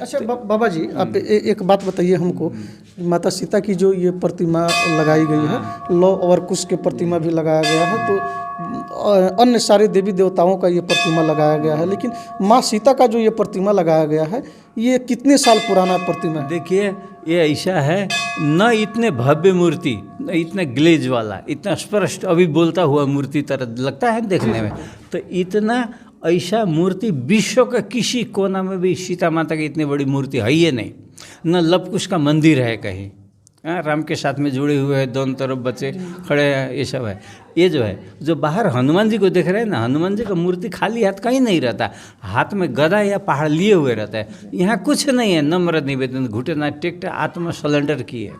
अच्छा बाबा जी, आप एक बात बताइए हमको, माता सीता की जो ये प्रतिमा लगाई गई है, लौ और कुश के प्रतिमा भी लगाया गया है, तो अन्य सारे देवी देवताओं का ये प्रतिमा लगाया गया है, लेकिन माँ सीता का जो ये प्रतिमा लगाया गया है, ये कितने साल पुराना प्रतिमा है? देखिए, ये ऐसा है, न इतने भव्य मूर्ति, न इतना ग्लेज वाला, इतना स्पष्ट अभी बोलता हुआ मूर्ति तरह लगता है देखने में, तो इतना ऐसा मूर्ति विश्व का किसी कोना में भी सीता माता की इतनी बड़ी मूर्ति है ही नहीं। न लवकुश का मंदिर है कहीं, राम के साथ में जुड़े हुए हैं, दोनों तरफ बच्चे खड़े हैं, ये सब है। ये जो है, जो बाहर हनुमान जी को देख रहे हैं ना, हनुमान जी का मूर्ति खाली हाथ कहीं नहीं रहता, हाथ में गदा या पहाड़ लिए हुए रहता है। यहाँ कुछ नहीं है, नम्र निवेदन, घुटना टेकटे आत्मा सलेंडर किए,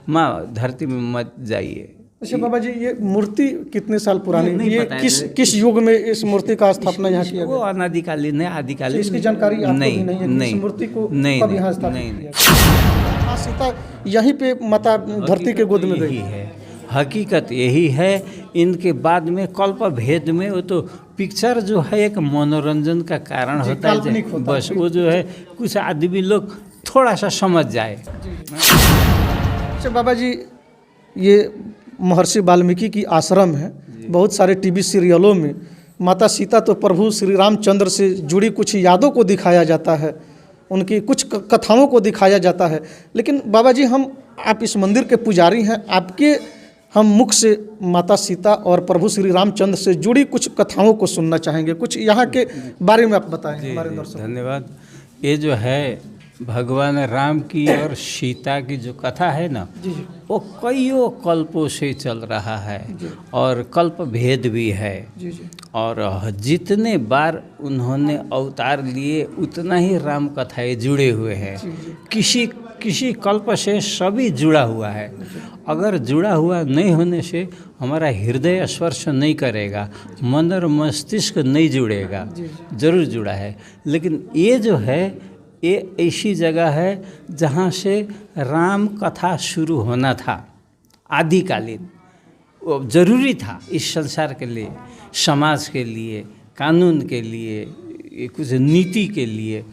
माँ धरती में मत जाइए। अच्छा बाबा जी, ये मूर्ति कितने साल पुरानी है? ये किस युग में इस मूर्ति का स्थापना यहाँ किया गया? वो अनादिकालीन है, आदिकालीन। इसकी जानकारी आपको भी नहीं है कि इस मूर्ति को कब यहाँ स्थापित किया गया? माँ सीता यहीं पे माता धरती के गोद में गई है। हकीकत यही है। इनके बाद में कल्प भेद में वो तो पिक्चर जो है एक मनोरंजन का कारण होता है, बस वो जो है कुछ आदमी लोग थोड़ा सा समझ जाए। अच्छा बाबा जी, ये महर्षि वाल्मीकि की आश्रम है, बहुत सारे टीवी सीरियलों में माता सीता तो प्रभु श्री रामचंद्र से जुड़ी कुछ यादों को दिखाया जाता है, उनकी कुछ कथाओं को दिखाया जाता है, लेकिन बाबा जी आप इस मंदिर के पुजारी हैं, आपके हम मुख से माता सीता और प्रभु श्री रामचंद्र से जुड़ी कुछ कथाओं को सुनना चाहेंगे, कुछ यहाँ के बारे में आप बताएं हमारे दर्शकों। धन्यवाद। ये जो है भगवान राम की और सीता की जो कथा है ना, वो कईयों कल्पों से चल रहा है और कल्प भेद भी है। और जितने बार उन्होंने अवतार लिए उतना ही राम कथाएं जुड़े हुए हैं। किसी कल्प से सभी जुड़ा हुआ है। अगर जुड़ा हुआ नहीं होने से हमारा हृदय स्पर्श नहीं करेगा, मन और मस्तिष्क नहीं जुड़ेगा। जरूर जुड़ा है, लेकिन ये जो है ये ऐसी जगह है जहाँ से राम कथा शुरू होना था, आदिकालीन। वो जरूरी था इस संसार के लिए, समाज के लिए, कानून के लिए, कुछ नीति के लिए।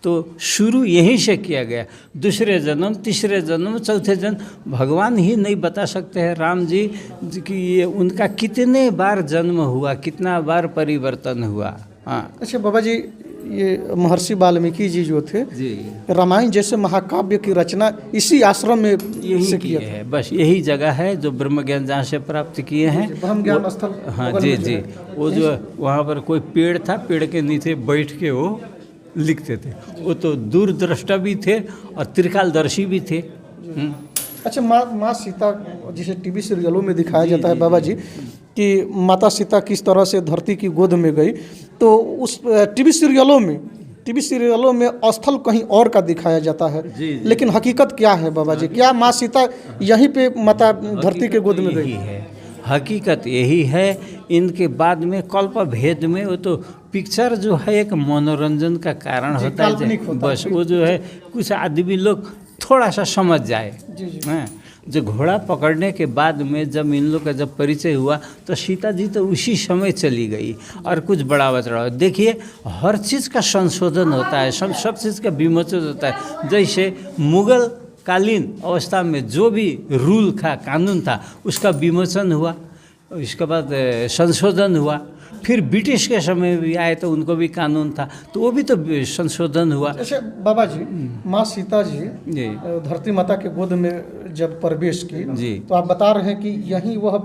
तो शुरू यहीं से किया गया। दूसरे जन्म, तीसरे जन्म, चौथे जन्म भगवान ही नहीं बता सकते हैं राम जी कि ये उनका कितने बार जन्म हुआ, कितना बार परिवर्तन हुआ। हाँ। अच्छा बाबा जी, ये महर्षि वाल्मीकि जी जो थे, रामायण जैसे महाकाव्य की रचना इसी आश्रम में यही किया है। बस यही जगह है जो ब्रह्म ज्ञान जहाँ से प्राप्त किए हैं, ब्रह्म ज्ञान स्थल। हाँ जी। वो जो वहाँ पर कोई पेड़ था, पेड़ के नीचे बैठ के वो लिखते थे। वो तो दूरदृष्टा भी थे और त्रिकालदर्शी भी थे। अच्छा, माँ सीता जिसे टीवी सीरियलों में दिखाया जाता है बाबा जी, कि माता सीता किस तरह से धरती की गोद में गई, तो उस टीवी सीरियलों में स्थल कहीं और का दिखाया जाता है। लेकिन हकीकत क्या है बाबा जी? क्या माँ सीता यहीं पे माता धरती के गोद में गई है? हकीकत यही है। इनके बाद में कल्प भेद में वो तो पिक्चर जो है एक मनोरंजन का कारण होता है, बस वो जो है कुछ आदमी लोग थोड़ा सा समझ जाए। जो घोड़ा पकड़ने के बाद में जब इन लोग का जब परिचय हुआ तो सीता जी तो उसी समय चली गई और कुछ बड़ा बचड़ा। देखिए, हर चीज़ का संशोधन होता है, सब चीज़ का विमोचन होता है। जैसे मुगल कालीन अवस्था में जो भी रूल था, कानून था, उसका विमोचन हुआ, इसके बाद संशोधन हुआ। फिर ब्रिटिश के समय भी आए तो उनको भी कानून था, तो वो भी तो संशोधन हुआ। अच्छा बाबा जी, माँ सीता जी धरती माता के गोद में जब प्रवेश की, तो आप बता रहे हैं कि यहीं वह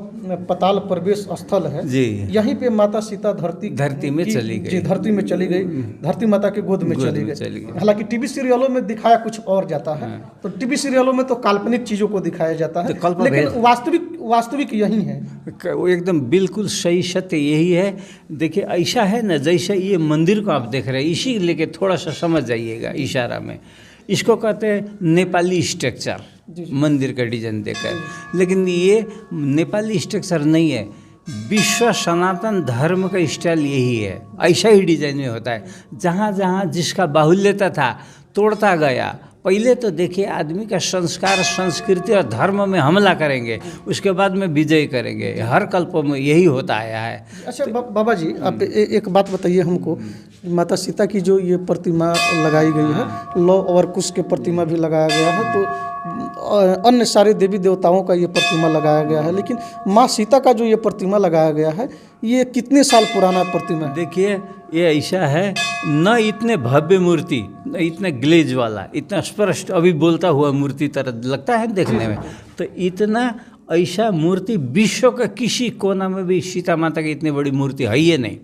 पताल प्रवेश स्थल है जी। यहीं पे माता सीता धरती में चली गई। धरती में चली गई, धरती माता के गोद में चली गई। हालांकि टीवी सीरियलों में दिखाया कुछ और जाता है, तो टीवी सीरियलों में तो काल्पनिक चीजों को दिखाया जाता है, लेकिन वास्तविक यही है। वो एकदम बिल्कुल सही, सत्य यही है। देखिए, ऐसा है ना, जैसे ये मंदिर को आप देख रहे हैं, इसी लेके थोड़ा सा समझ जाइएगा इशारा में। इसको कहते हैं नेपाली स्ट्रक्चर, मंदिर का डिजाइन देखकर। लेकिन ये नेपाली स्ट्रक्चर नहीं है, विश्व सनातन धर्म का स्टाइल यही है। ऐसा ही डिजाइन में होता है। जहाँ जहाँ जिसका बाहुल्यता था तोड़ता गया, पहले तो देखिए आदमी का संस्कार, संस्कृति और धर्म में हमला करेंगे, उसके बाद में विजय करेंगे। हर कल्पों में यही होता आया है। अच्छा बाबा जी, आप एक बात बताइए हमको, माता सीता की जो ये प्रतिमा लगाई गई है, लौ और कुश के प्रतिमा भी लगाया गया है, तो अन्य सारे देवी देवताओं का ये प्रतिमा लगाया गया है, लेकिन माँ सीता का जो ये प्रतिमा लगाया गया है, ये कितने साल पुराना प्रतिमा है? देखिए ये ऐसा है, न इतने भव्य मूर्ति, न इतने ग्लेज वाला, इतना स्पष्ट अभी बोलता हुआ मूर्ति तरह लगता है देखने में, तो इतना ऐसा मूर्ति विश्व का किसी कोना में भी सीता माता की इतनी बड़ी मूर्ति है ही नहीं।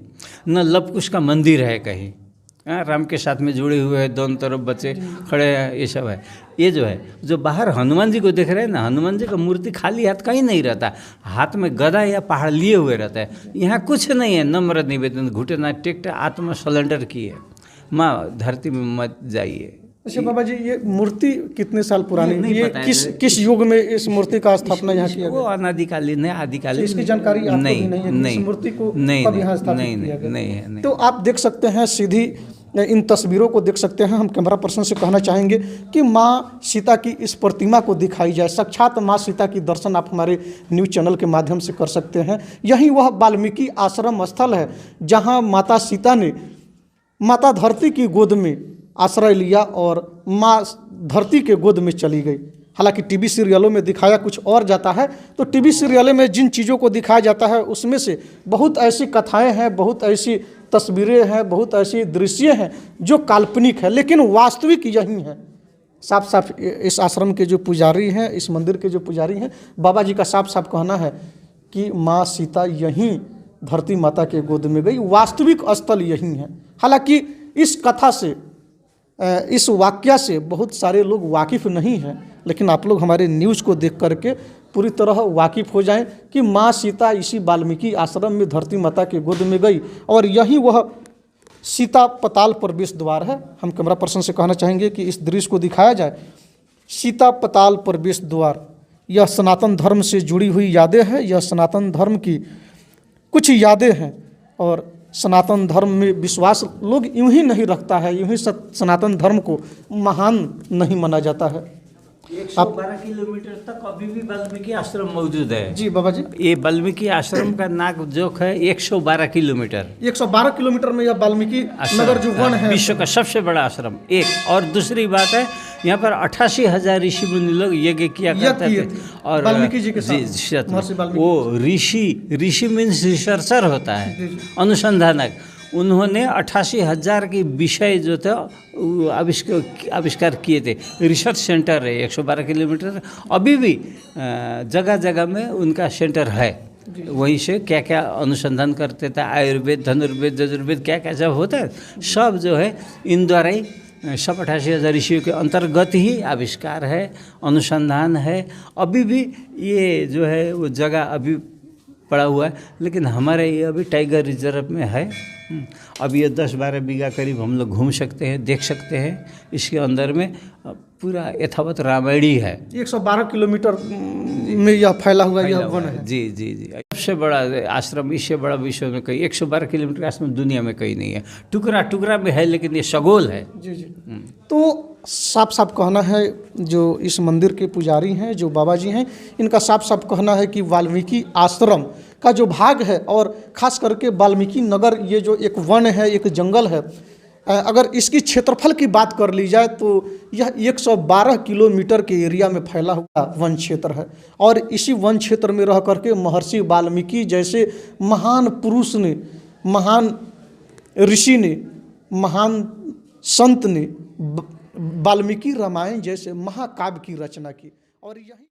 न लवकुश का मंदिर है कहीं, राम के साथ में जुड़े हुए हैं, दोनों तरफ बच्चे खड़े हैं, ये सब है। ये जो है, जो बाहर हनुमान जी को देख रहे हैं ना, हनुमान जी का मूर्ति खाली हाथ कहीं नहीं रहता, हाथ में गदा या पहाड़ लिए हुए रहता है। यहाँ कुछ नहीं है, नम्र निवेदन, घुटना टेकते आत्मा सलेंडर किए, माँ धरती में मत जाइए। अच्छा बाबा जी, ये मूर्ति कितने साल पुरानी, ये पता है। किस युग में इस मूर्ति का स्थापना यहाँ किया वो गया? अनादिकालीन है, आदिकालीन। इसकी जानकारी आपको भी नहीं है कि इस मूर्ति को कब यहाँ स्थापित किया गया? नहीं। तो आप देख सकते हैं, सीधी इन तस्वीरों को देख सकते हैं। हम कैमरा पर्सन से कहना चाहेंगे कि माँ सीता की इस प्रतिमा को दिखाई जाए, साक्षात माँ सीता की दर्शन आप हमारे न्यूज़ चैनल के माध्यम से कर सकते हैं। यही वह वाल्मीकि आश्रम स्थल है जहाँ माता सीता ने माता धरती की गोद में आश्रय लिया और माँ धरती के गोद में चली गई। हालांकि टीवी सीरियलों में दिखाया कुछ और जाता है, तो टीवी सीरियलों में जिन चीज़ों को दिखाया जाता है उसमें से बहुत ऐसी कथाएं हैं, बहुत ऐसी तस्वीरें हैं, बहुत ऐसी दृश्य हैं जो काल्पनिक है, लेकिन वास्तविक यही है। साफ साफ इस आश्रम के जो पुजारी हैं, इस मंदिर के जो पुजारी हैं, बाबा जी का साफ साफ कहना है कि माँ सीता यहीं धरती माता के गोद में गई, वास्तविक स्थल यही है। हालांकि इस कथा से, इस वाक्य से बहुत सारे लोग वाकिफ़ नहीं हैं, लेकिन आप लोग हमारे न्यूज़ को देख करके पूरी तरह वाकिफ़ हो जाएं कि माँ सीता इसी वाल्मीकि आश्रम में धरती माता के गोद में गई और यही वह सीता पताल प्रवेश द्वार है। हम कैमरा पर्सन से कहना चाहेंगे कि इस दृश्य को दिखाया जाए। सीता पताल प्रवेश द्वार, यह सनातन धर्म से जुड़ी हुई यादें हैं, यह सनातन धर्म की कुछ यादें हैं और सनातन धर्म में विश्वास लोग यूं ही नहीं रखता है, यूं ही सनातन धर्म को महान नहीं माना जाता है। 112 किलोमीटर तक अभी भी वाल्मीकि आश्रम मौजूद है। जी बाबा जी, ये वाल्मीकि आश्रम का नाक जोक है 112 किलोमीटर। 112 किलोमीटर में यह वाल्मीकि नगर जो वन है, विश्व का सबसे बड़ा आश्रम एक। और दूसरी बात है, यहाँ पर 88,000 ऋषि मुनि लोग यज्ञ किया करते थे और वाल्मीकि जी के साथ वो ऋषि मीन्स रिसर्चर होता है, अनुसंधानक। उन्होंने 88,000 के विषय जो थे आविष्कार किए थे। रिसर्च सेंटर है 112 किलोमीटर, अभी भी जगह जगह में उनका सेंटर है। वहीं से क्या क्या अनुसंधान करते थे, आयुर्वेद, धनुर्वेद, यजुर्वेद, क्या क्या जब होता है सब जो है इन द्वारा ही, सब 88,000 ऋषियों के अंतर्गत ही आविष्कार है, अनुसंधान है। अभी भी ये जो है वो जगह अभी पड़ा हुआ है, लेकिन हमारे ये अभी टाइगर रिजर्व में है। अब ये 10-12 बीघा करीब हम लोग घूम सकते हैं, देख सकते हैं। इसके अंदर में पूरा यथावत रामायणी है। 112 किलोमीटर में यह फैला हुआ यह वन है। जी। सबसे बड़ा आश्रम, इससे बड़ा विश्व में कहीं 112 किलोमीटर आश्रम दुनिया में कहीं नहीं है। टुकड़ा टुकड़ा में है, लेकिन ये सगोल है। जी। तो साफ साफ कहना है, जो इस मंदिर के पुजारी हैं, जो बाबा जी हैं, इनका साफ साफ कहना है कि वाल्मीकि आश्रम का जो भाग है और ख़ास करके वाल्मीकि नगर, ये जो एक वन है, एक जंगल है, अगर इसकी क्षेत्रफल की बात कर ली जाए तो यह 112 किलोमीटर के एरिया में फैला हुआ वन क्षेत्र है। और इसी वन क्षेत्र में रह करके महर्षि वाल्मीकि जैसे महान पुरुष ने, महान ऋषि ने, महान संत ने वाल्मीकि रामायण जैसे महाकाव्य की रचना की। और यही